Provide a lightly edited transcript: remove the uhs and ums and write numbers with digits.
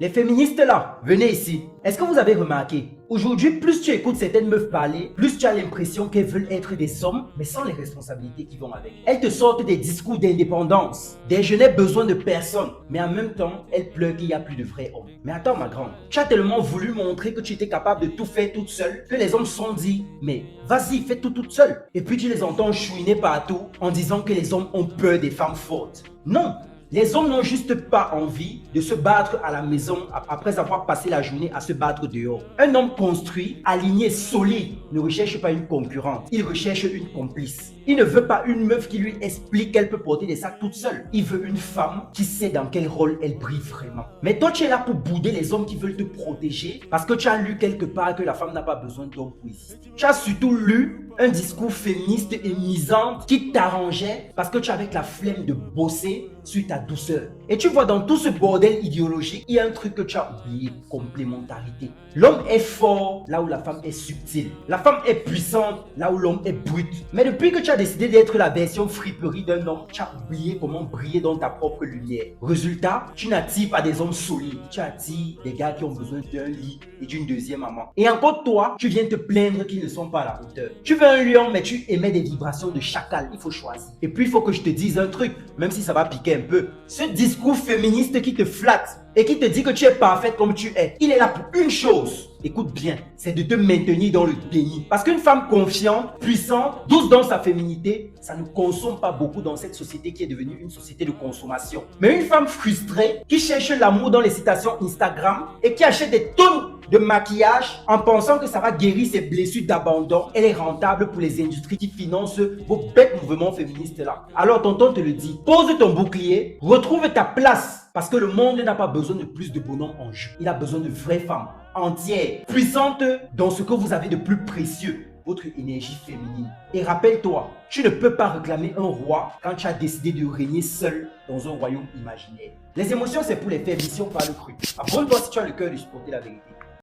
Les féministes là, venez ici. Est-ce que vous avez remarqué? Aujourd'hui, plus tu écoutes certaines meufs parler, plus tu as l'impression qu'elles veulent être des hommes, mais sans les responsabilités qui vont avec. Elles te sortent des discours d'indépendance, des je n'ai besoin de personne, mais en même temps, elles pleurent qu'il n'y a plus de vrais hommes. Mais attends ma grande, tu as tellement voulu montrer que tu étais capable de tout faire toute seule, que les hommes se sont dit, mais vas-y, fais tout toute seule. Et puis tu les entends chouiner partout en disant que les hommes ont peur des femmes fortes. Non! Les hommes n'ont juste pas envie de se battre à la maison après avoir passé la journée à se battre dehors. Un homme construit, aligné, solide ne recherche pas une concurrente, il recherche une complice. Il ne veut pas une meuf qui lui explique qu'elle peut porter des sacs toute seule. Il veut une femme qui sait dans quel rôle elle brille vraiment. Mais toi, tu es là pour bouder les hommes qui veulent te protéger parce que tu as lu quelque part que la femme n'a pas besoin d'hommes pour exister. Tu as surtout lu un discours féministe et misant qui t'arrangeait parce que tu avais la flemme de bosser sur ta douceur. Et tu vois, dans tout ce bordel idéologique, il y a un truc que tu as oublié, complémentarité. L'homme est fort là où la femme est subtile. La femme est puissante là où l'homme est brut. Mais depuis que tu as décidé d'être la version friperie d'un homme, tu as oublié comment briller dans ta propre lumière. Résultat, tu n'attires pas des hommes solides. Tu attires des gars qui ont besoin d'un lit et d'une deuxième maman. Et encore toi, tu viens te plaindre qu'ils ne sont pas à la hauteur. Tu veux un lion, mais tu émets des vibrations de chacal. Il faut choisir. Et puis, il faut que je te dise un truc, même si ça va piquer un peu. Ce discours féministe qui te flatte et qui te dit que tu es parfaite comme tu es, il est là pour une chose. Écoute bien, c'est de te maintenir dans le déni. Parce qu'une femme confiante, puissante, douce dans sa féminité, ça ne consomme pas beaucoup dans cette société qui est devenue une société de consommation. Mais une femme frustrée, qui cherche l'amour dans les citations Instagram et qui achète des tonnes de maquillage en pensant que ça va guérir ses blessures d'abandon, elle est rentable pour les industries qui financent vos bêtes mouvements féministes là. Alors tonton te le dit, pose ton bouclier, retrouve ta place parce que le monde n'a pas besoin de plus de bonhommes en jeu. Il a besoin de vraies femmes entières, puissantes dans ce que vous avez de plus précieux, votre énergie féminine. Et rappelle-toi, tu ne peux pas réclamer un roi quand tu as décidé de régner seul dans un royaume imaginaire. Les émotions, c'est pour les faire mission par le cru. Abonne-toi si tu as le cœur de supporter la vérité.